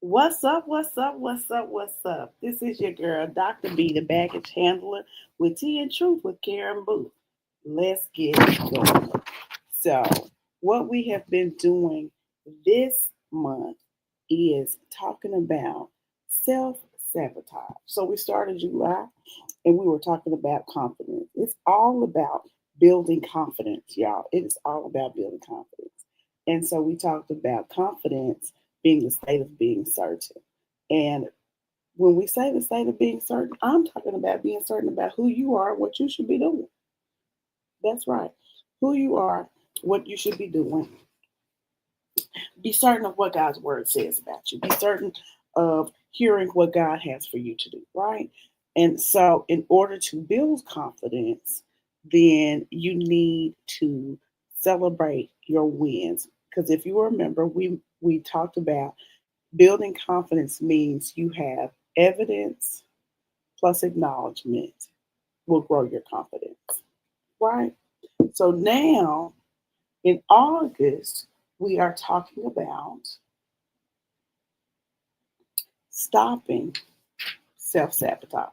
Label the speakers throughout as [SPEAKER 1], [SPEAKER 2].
[SPEAKER 1] What's up? What's up? What's up? What's up? This is your girl, Dr. B, the baggage handler with Tea and Truth with Karen Booth. Let's get going. So, what we have been doing this month is talking about self sabotage. So, we started July and we were talking about confidence. It's all about building confidence, y'all. It is all about building confidence. And so, we talked about confidence being the state of being certain. And when we say the state of being certain, I'm talking about being certain about who you are, what you should be doing. That's right. Who you are, what you should be doing. Be certain of what God's word says about you. Be certain of hearing what God has for you to do, right? And so, in order to build confidence, then you need to celebrate your wins. Because if you remember, we talked about building confidence means you have evidence plus acknowledgement will grow your confidence, right? So now in August, we are talking about stopping self sabotage.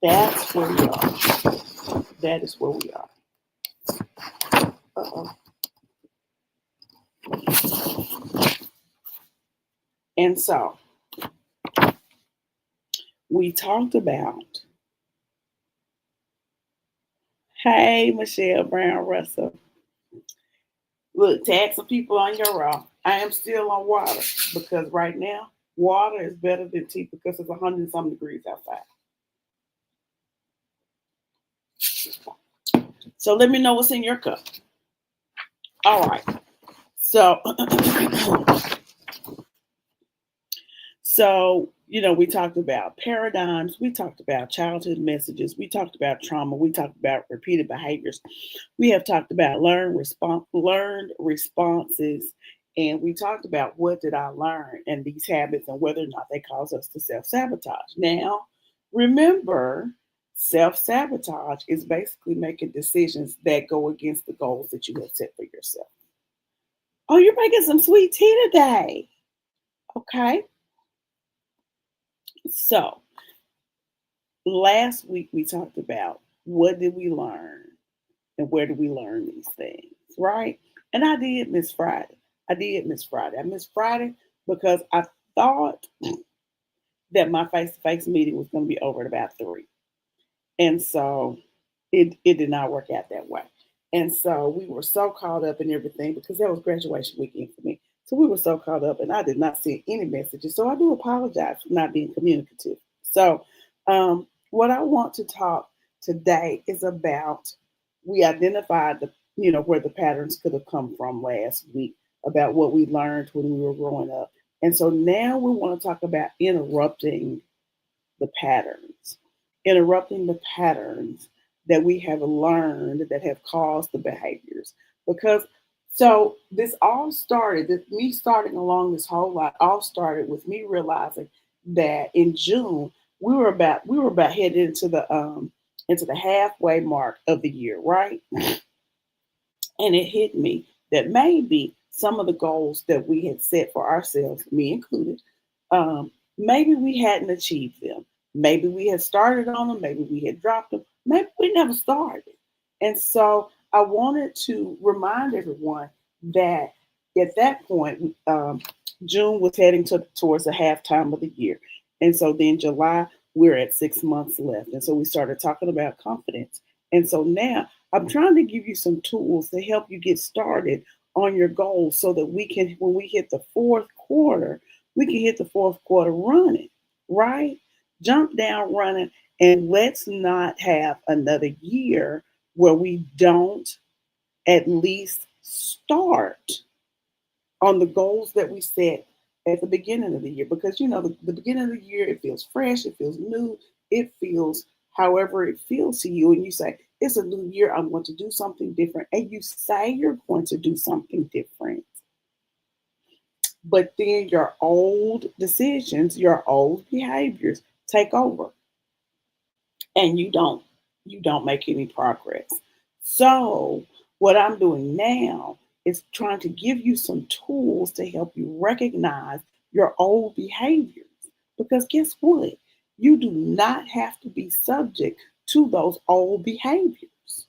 [SPEAKER 1] That's where we are. That is where we are. Uh-oh. And so we talked about, hey, Michelle Brown Russell. Look, tag some people on your raw. I am still on water because right now, water is better than tea because it's 100 some degrees outside. So let me know what's in your cup. All right. So, we talked about paradigms, we talked about childhood messages, we talked about trauma, we talked about repeated behaviors, we have talked about learned responses, and we talked about what did I learn and these habits and whether or not they cause us to self sabotage. Now, remember, self sabotage is basically making decisions that go against the goals that you have set for yourself. Oh, you're making some sweet tea today. Okay. So last week we talked about what did we learn and where did we learn these things, right? And I did miss Friday. I did miss Friday. I missed Friday because I thought that my face-to-face meeting was going to be over at about 3. And so it did not work out that way. And so we were so caught up in everything because that was graduation weekend for me. So we were so caught up and I did not see any messages. So I do apologize for not being communicative. So what I want to talk today is about, we identified where the patterns could have come from last week about what we learned when we were growing up. And so now we want to talk about interrupting the patterns that we have learned that have caused the behaviors. Because this all started, me starting along this whole lot, all started with me realizing that in June we were about headed into the halfway mark of the year, right? And it hit me that maybe some of the goals that we had set for ourselves, me included, maybe we hadn't achieved them. Maybe we had started on them, maybe we had dropped them, maybe we never started. And so I wanted to remind everyone that at that point, June was heading towards the halftime of the year. And so then July, we're at 6 months left. And so we started talking about confidence. And so now I'm trying to give you some tools to help you get started on your goals so that we can, when we hit the fourth quarter, we can hit the fourth quarter running, right? Jump down running, and let's not have another year where we don't at least start on the goals that we set at the beginning of the year. Because, the beginning of the year, it feels fresh, it feels new, it feels however it feels to you. And you say, it's a new year, I'm going to do something different. And you say you're going to do something different. But then your old decisions, your old behaviors take over and you don't make any progress. So what I'm doing now is trying to give you some tools to help you recognize your old behaviors. Because guess what? You do not have to be subject to those old behaviors.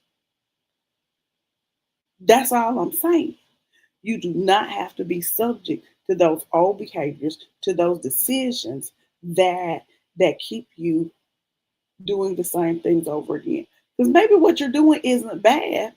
[SPEAKER 1] That's all I'm saying. You do not have to be subject to those old behaviors, to those decisions that keep you doing the same things over again. Because maybe what you're doing isn't bad,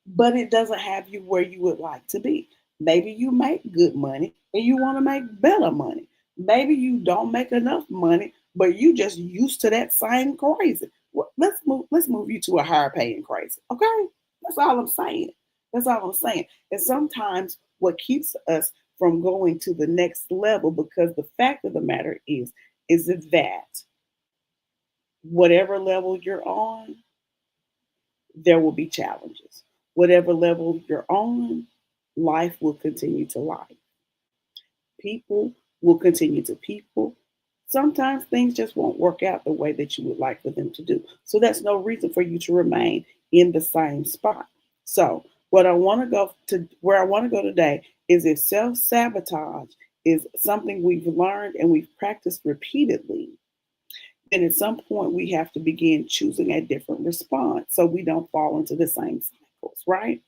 [SPEAKER 1] but it doesn't have you where you would like to be. Maybe you make good money and you want to make better money. Maybe you don't make enough money, but you just used to that same crazy. Well, let's move you to a higher paying crazy. Okay? That's all I'm saying. That's all I'm saying. And sometimes what keeps us from going to the next level, because the fact of the matter is that whatever level you're on, there will be challenges. Whatever level you're on, life will continue to life. People will continue to people. Sometimes things just won't work out the way that you would like for them to do. So that's no reason for you to remain in the same spot. So where I want to go today is if self-sabotage is something we've learned and we've practiced repeatedly, then at some point we have to begin choosing a different response so we don't fall into the same cycles, right?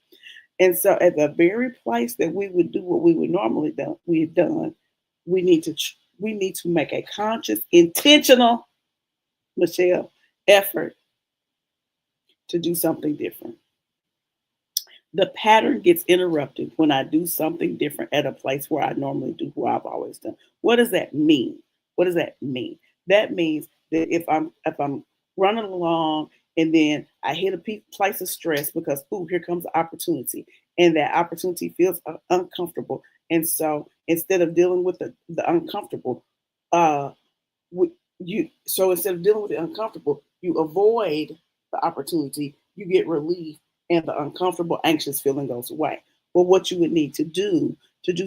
[SPEAKER 1] And so at the very place that we would do what we would normally do, we've done, we need to make a conscious, intentional, Michelle, effort to do something different. The pattern gets interrupted when I do something different at a place where I normally do what I've always done. What does that mean? What does that mean? That means that if I'm running along and then I hit a place of stress because ooh, here comes the opportunity, and that opportunity feels uncomfortable, and so instead of dealing with the uncomfortable, uh, instead of dealing with the uncomfortable, you avoid the opportunity, you get relief, and the uncomfortable, anxious feeling goes away. Well, what you would need to do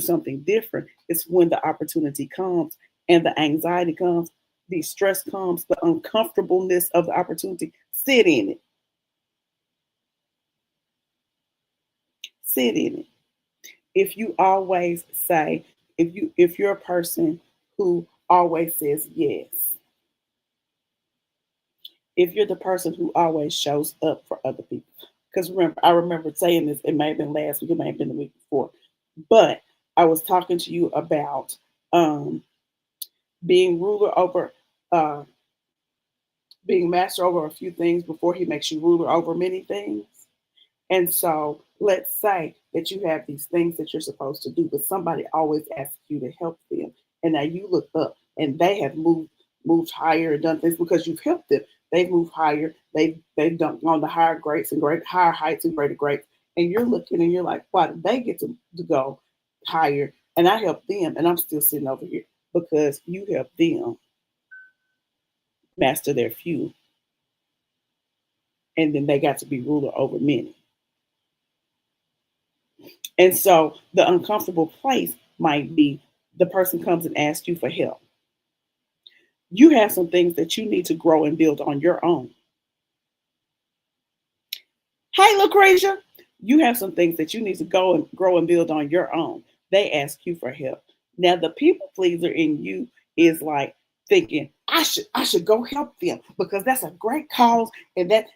[SPEAKER 1] something different is when the opportunity comes and the anxiety comes, the stress comes, the uncomfortableness of the opportunity, sit in it. Sit in it. If you always say, if you're a person who always says yes, if you're the person who always shows up for other people. Because I remember saying this, it may have been last week, it may have been the week before, but I was talking to you about um, being ruler over, uh, being master over a few things before he makes you ruler over many things. And so let's say that you have these things that you're supposed to do, but somebody always asks you to help them. And now you look up and they have moved higher and done things because you've helped them. They've moved higher. They've done on the higher grades and higher heights and greater grades. And you're looking and you're like, why did they get to go higher? And I helped them and I'm still sitting over here because you helped them master their few. And then they got to be ruler over many. And so the uncomfortable place might be the person comes and asks you for help. You have some things that you need to grow and build on your own. Hey, Lucretia, you have some things that you need to go and grow and build on your own. They ask you for help. Now, the people pleaser in you is like thinking, I should go help them because that's a great cause.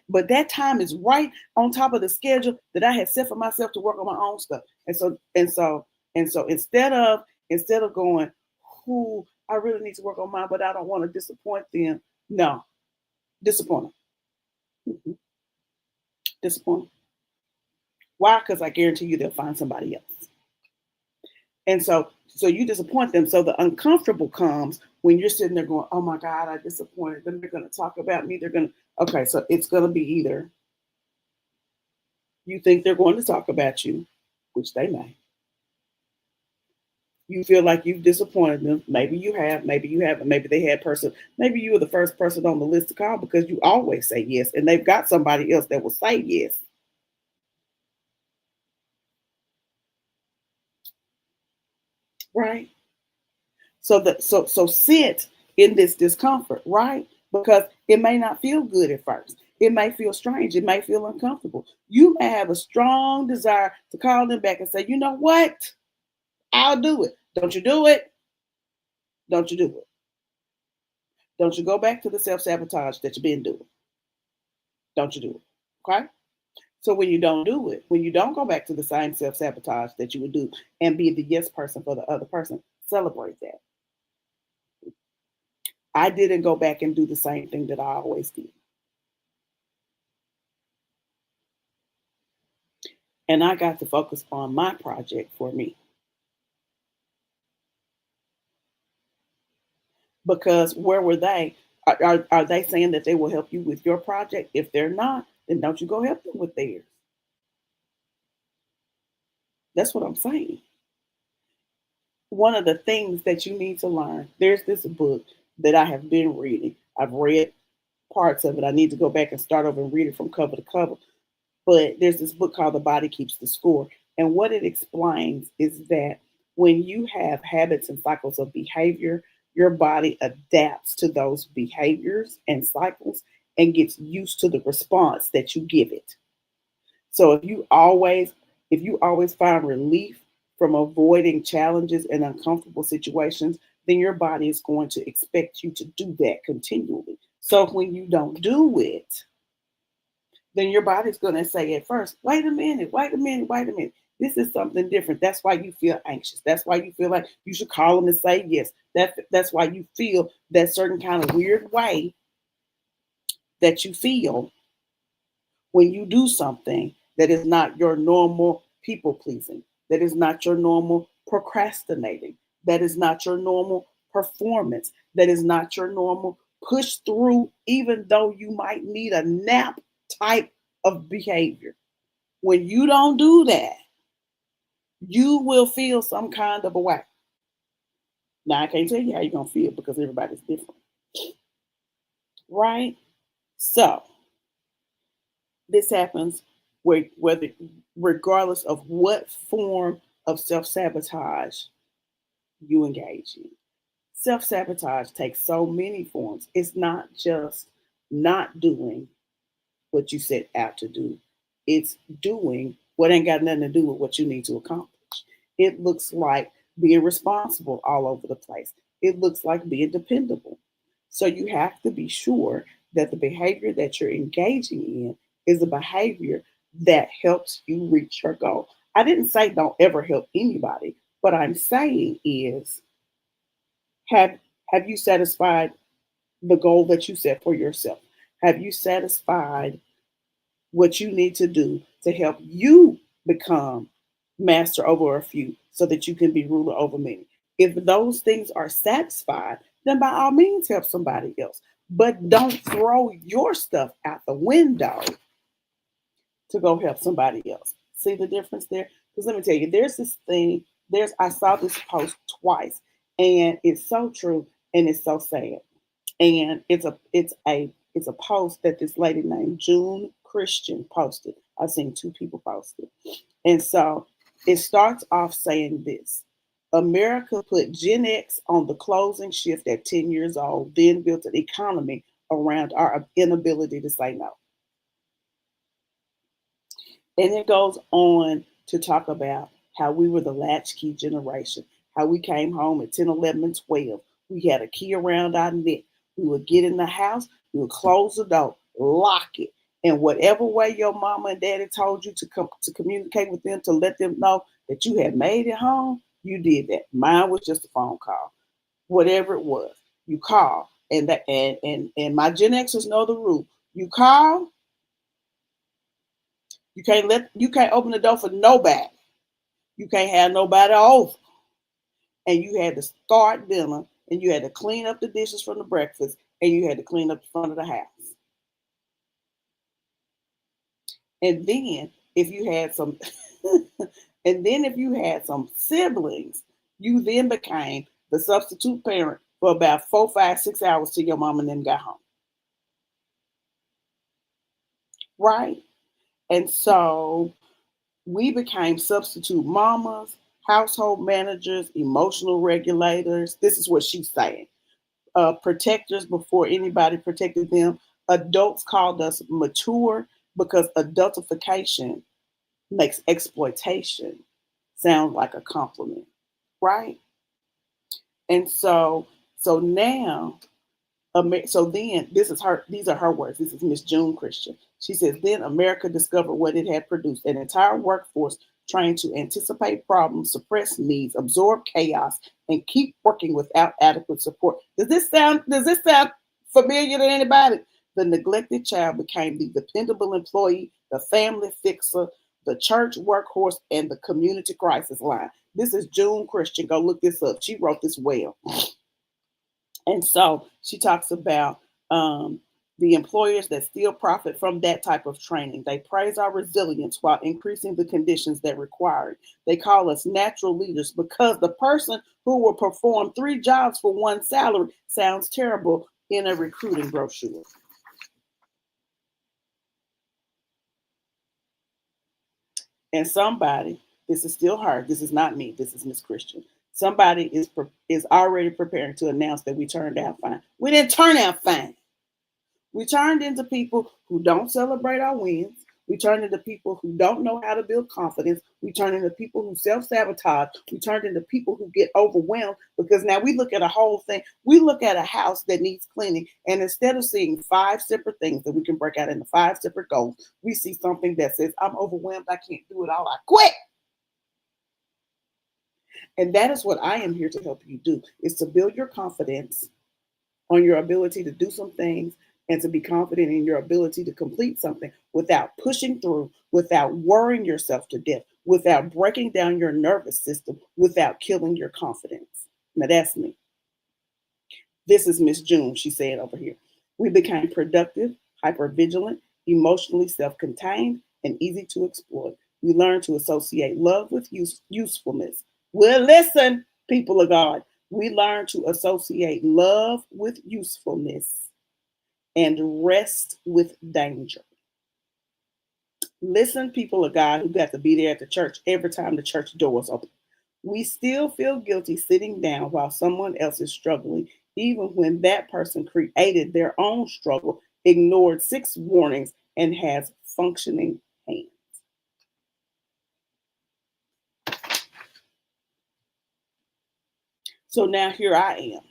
[SPEAKER 1] But that time is right on top of the schedule that I had set for myself to work on my own stuff. And so instead of going, who I really need to work on mine, but I don't want to disappoint them. No, disappoint them. Disappoint them. Why? Because I guarantee you they'll find somebody else. And so you disappoint them. So the uncomfortable comes when you're sitting there going, oh my God, I disappointed them. They're going to talk about me. Okay, so it's going to be either you think they're going to talk about you, which they may. You feel like you've disappointed them. Maybe you have, maybe you haven't. Maybe they had maybe you were the first person on the list to call because you always say yes. And they've got somebody else that will say yes. Right? So sit in this discomfort, right? Because it may not feel good at first. It may feel strange. It may feel uncomfortable. You may have a strong desire to call them back and say, you know what? I'll do it. Don't you do it? Don't you do it? Don't you go back to the self sabotage that you've been doing? Don't you do it? Okay. So when you don't do it, when you don't go back to the same self sabotage that you would do and be the yes person for the other person, celebrate that. I didn't go back and do the same thing that I always did. And I got to focus on my project for me. Because where were they? Are they saying that they will help you with your project? If they're not, then don't you go help them with theirs. That's what I'm saying. One of the things that you need to learn, there's this book that I have been reading. I've read parts of it. I need to go back and start over and read it from cover to cover. But there's this book called The Body Keeps the Score. And what it explains is that when you have habits and cycles of behavior, your body adapts to those behaviors and cycles and gets used to the response that you give it. So if you always find relief from avoiding challenges and uncomfortable situations, then your body is going to expect you to do that continually. So when you don't do it, then your body's going to say at first, wait a minute, wait a minute, wait a minute. This is something different. That's why you feel anxious. That's why you feel like you should call them and say yes. That's why you feel that certain kind of weird way that you feel when you do something that is not your normal people pleasing, that is not your normal procrastinating, that is not your normal performance, that is not your normal push through, even though you might need a nap type of behavior. When you don't do that, you will feel some kind of a way. Now, I can't tell you how you're going to feel because everybody's different, right? So, this happens whether regardless of what form of self-sabotage you engage in. Self-sabotage takes so many forms. It's not just not doing what you set out to do. It's doing what ain't got nothing to do with what you need to accomplish. It looks like being responsible all over the place. It looks like being dependable. So you have to be sure that the behavior that you're engaging in is a behavior that helps you reach your goal. I didn't say don't ever help anybody. What I'm saying is have have you satisfied the goal that you set for yourself? Have you satisfied what you need to do to help you become master over a few so that you can be ruler over many? If those things are satisfied, then by all means help somebody else. But don't throw your stuff out the window to go help somebody else. See the difference there? Because let me tell you, there's this thing, I saw this post twice, and it's so true and it's so sad. And it's a post that this lady named June Christian posted. I've seen two people post it. And so it starts off saying this: America put Gen X on the closing shift at 10 years old, then built an economy around our inability to say no. And it goes on to talk about how we were the latchkey generation, how we came home at 10, 11, and 12. We had a key around our neck. We would get in the house, we would close the door, lock it. And whatever way your mama and daddy told you to come to communicate with them to let them know that you had made it home, you did that. Mine was just a phone call. Whatever it was, you call. And my Gen Xers know the rule. You call, you can't open the door for nobody. You can't have nobody over. And you had to start dinner and you had to clean up the dishes from the breakfast and you had to clean up the front of the house. And then if you had some siblings, you then became the substitute parent for about 4, 5, 6 hours till your mom and them got home. Right? And so we became substitute mamas, household managers, emotional regulators. This is what she's saying. Protectors before anybody protected them. Adults called us mature because adultification makes exploitation sound like a compliment. right? And so now so then, this is her. These are her words. This is Miss June Christian. She says, then America discovered what it had produced: an entire workforce trained to anticipate problems, suppress needs, absorb chaos, and keep working without adequate support. Does this sound familiar to anybody? The neglected child became the dependable employee, the family fixer, the church workhorse, and the community crisis line. This is June Christian. Go look this up. She wrote this well. And so she talks about the employers that still profit from that type of training. They praise our resilience while increasing the conditions that require it. They call us natural leaders because the person who will perform 3 jobs for one salary sounds terrible in a recruiting brochure. And somebody, this is still her, this is not me, this is Miss Christian. Somebody is already preparing to announce that we turned out fine. We didn't turn out fine. We turned into people who don't celebrate our wins. We turned into people who don't know how to build confidence. We turned into people who self sabotage. We turned into people who get overwhelmed because now we look at a whole thing. We look at a house that needs cleaning, and instead of seeing 5 separate things that we can break out into 5 separate goals, we see something that says, I'm overwhelmed. I can't do it all. I quit. And that is what I am here to help you do, is to build your confidence on your ability to do some things and to be confident in your ability to complete something without pushing through, without worrying yourself to death, without breaking down your nervous system, without killing your confidence. Now that's me. This is Miss June, she said over here. We became productive, hypervigilant, emotionally self-contained, and easy to exploit. We learned to associate love with usefulness. Well, listen, people of God. We learned to associate love with usefulness and rest with danger. Listen, people of God who got to be there at the church every time the church doors open. We still feel guilty sitting down while someone else is struggling, even when that person created their own struggle, ignored 6 warnings, and has functioning hands. So now here I am.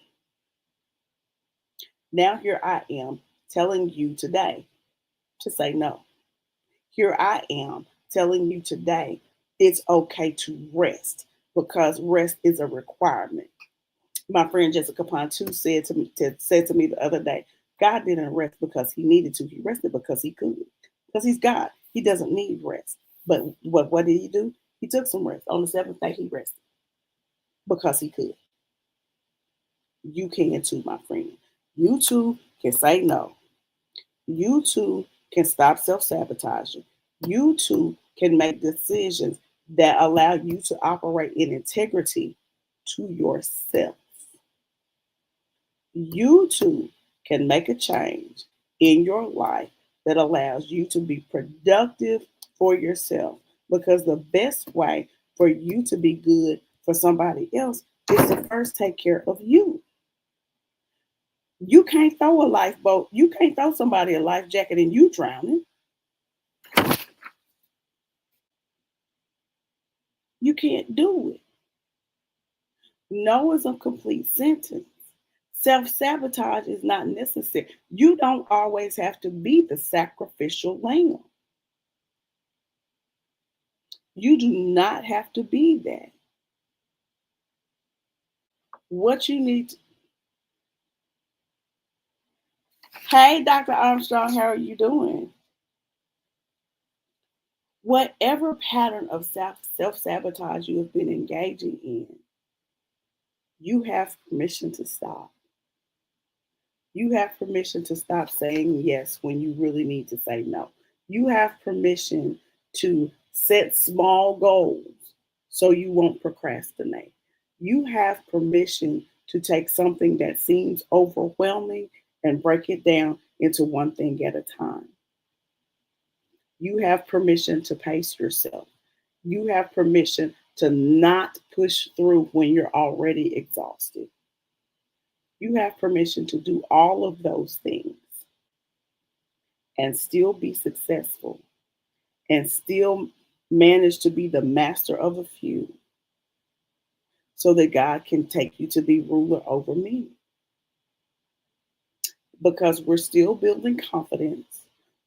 [SPEAKER 1] Now here I am telling you today to say no. Here I am telling you today it's okay to rest because rest is a requirement. My friend Jessica Pontu said to me the other day, God didn't rest because he needed to. He rested because he could. Because he's God. He doesn't need rest. But what did he do? He took some rest. On the 7th day, he rested because he could. You can too, my friend. You too can say no. You too can stop self sabotaging. You too can make decisions that allow you to operate in integrity to yourself. You too can make a change in your life that allows you to be productive for yourself. Because the best way for you to be good for somebody else is to first take care of you. You can't throw a lifeboat, you can't throw somebody a life jacket and you drowning. You can't do it. No is a complete sentence. Self sabotage is not necessary. You don't always have to be the sacrificial lamb. You do not have to be that. What you need to, hey, Dr. Armstrong, how are you doing? Whatever pattern of self sabotage you have been engaging in, you have permission to stop. You have permission to stop saying yes when you really need to say no. You have permission to set small goals so you won't procrastinate. You have permission to take something that seems overwhelming and break it down into one thing at a time. You have permission to pace yourself. You have permission to not push through when you're already exhausted. You have permission to do all of those things and still be successful and still manage to be the master of a few so that God can take you to be ruler over me. Because we're still building confidence,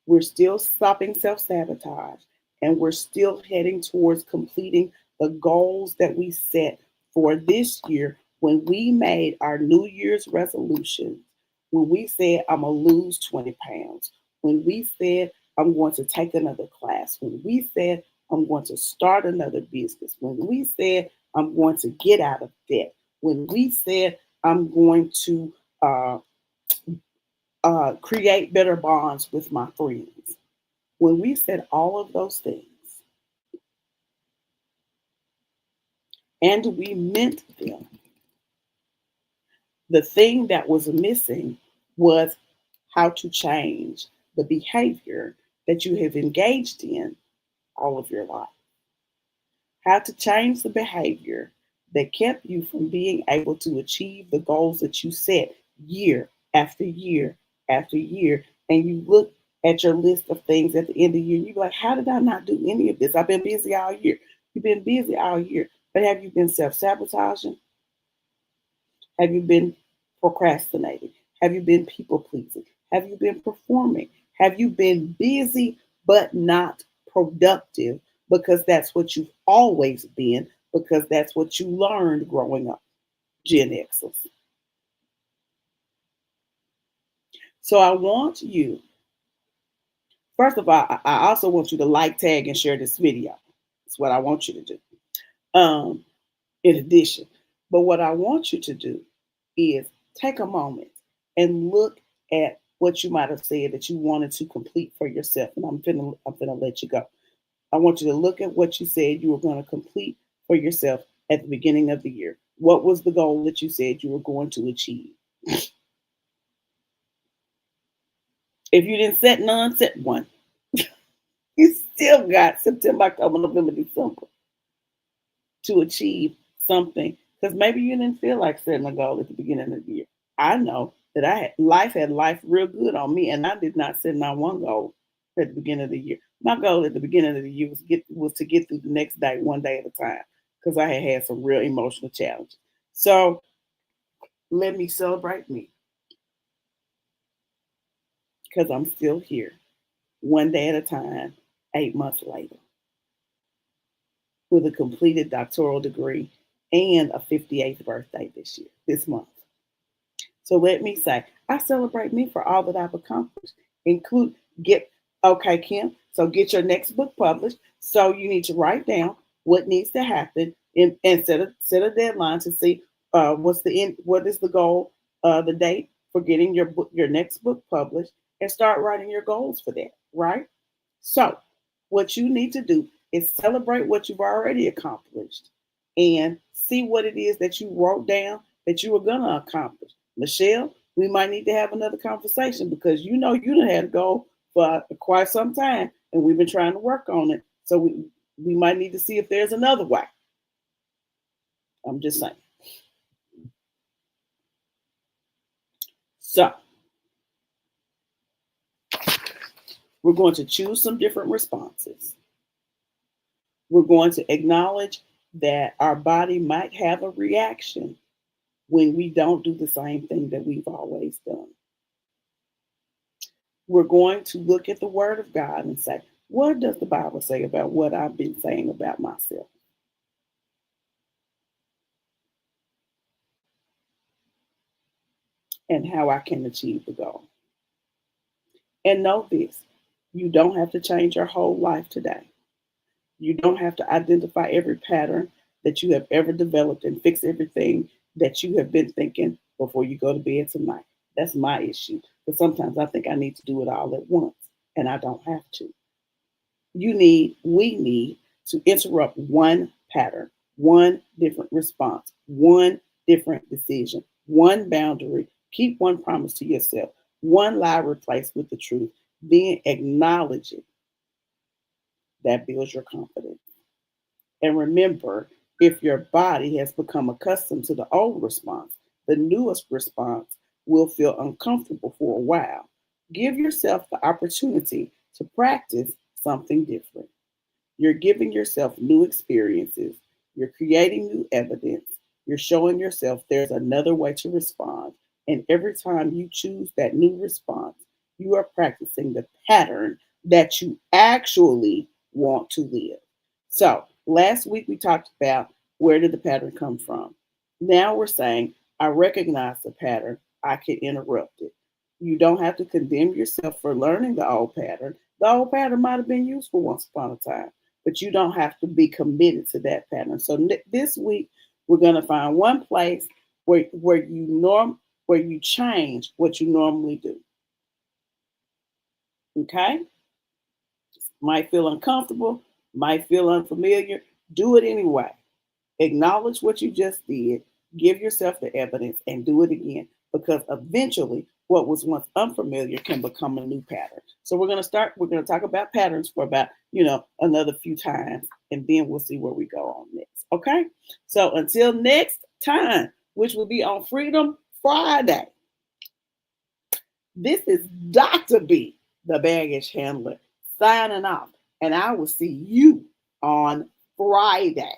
[SPEAKER 1] we're still stopping self sabotage, and we're still heading towards completing the goals that we set for this year when we made our New Year's resolutions. When we said, I'm going to lose 20 pounds, when we said, I'm going to take another class, when we said, I'm going to start another business, when we said, I'm going to get out of debt, when we said, I'm going to create better bonds with my friends. When we said all of those things and we meant them, the thing that was missing was how to change the behavior that you have engaged in all of your life. How to change the behavior that kept you from being able to achieve the goals that you set year after year after year. And you look at your list of things at the end of the year, and you're like, how did I not do any of this? I've been busy all year. You've been busy all year. But have you been self sabotaging? Have you been procrastinating? Have you been people pleasing? Have you been performing? Have you been busy but not productive? Because that's what you've always been, because that's what you learned growing up, Gen Xers. So I want you, first of all, I also want you to like, tag, and share this video. That's what I want you to do. In addition, but what I want you to do is take a moment and look at what you might have said that you wanted to complete for yourself. And I'm gonna let you go. I want you to look at what you said you were going to complete for yourself at the beginning of the year. What was the goal that you said you were going to achieve? If you didn't set none, set one. You still got September, October, November, December to achieve something. Because maybe you didn't feel like setting a goal at the beginning of the year. I know that life had life real good on me, and I did not set not one goal at the beginning of the year. My goal at the beginning of the year was to get through the next day, one day at a time, because I had some real emotional challenges. So let me celebrate me, because I'm still here, one day at a time, 8 months later, with a completed doctoral degree and a 58th birthday this month. So let me say, I celebrate me for all that I've accomplished. Include get okay, Kim. So get your next book published. So you need to write down what needs to happen and set a deadline to see what is the goal, the date for getting your next book published, and start writing your goals for that. Right. So what you need to do is celebrate what you've already accomplished and see what it is that you wrote down that you were gonna accomplish. Michelle, we might need to have another conversation, because you done had a goal for quite some time, and we've been trying to work on it. So we might need to see if there's another way. I'm just saying. So we're going to choose some different responses. We're going to acknowledge that our body might have a reaction when we don't do the same thing that we've always done. We're going to look at the Word of God and say, what does the Bible say about what I've been saying about myself? And how I can achieve the goal. And know this, you don't have to change your whole life today. You don't have to identify every pattern that you have ever developed and fix everything that you have been thinking before you go to bed tonight. That's my issue. But sometimes I think I need to do it all at once, and I don't have to. We need to interrupt one pattern, one different response, one different decision, one boundary. Keep one promise to yourself, one lie replaced with the truth. Then acknowledge it. That builds your confidence. And remember, if your body has become accustomed to the old response, the newest response will feel uncomfortable for a while. Give yourself the opportunity to practice something different. You're giving yourself new experiences. You're creating new evidence. You're showing yourself there's another way to respond. And every time you choose that new response, you are practicing the pattern that you actually want to live. So last week we talked about where did the pattern come from. Now we're saying, I recognize the pattern, I can interrupt it. You don't have to condemn yourself for learning the old pattern. The old pattern might have been useful once upon a time, but you don't have to be committed to that pattern. So this week we're going to find one place where you change what you normally do. Okay? Might feel uncomfortable, might feel unfamiliar. Do it anyway. Acknowledge what you just did, give yourself the evidence, and do it again because eventually what was once unfamiliar can become a new pattern. So we're going to talk about patterns for about, another few times, and then we'll see where we go on next. Okay? So until next time, which will be on Freedom Friday, this is Dr. B, the baggage handler, signing off, and I will see you on Friday.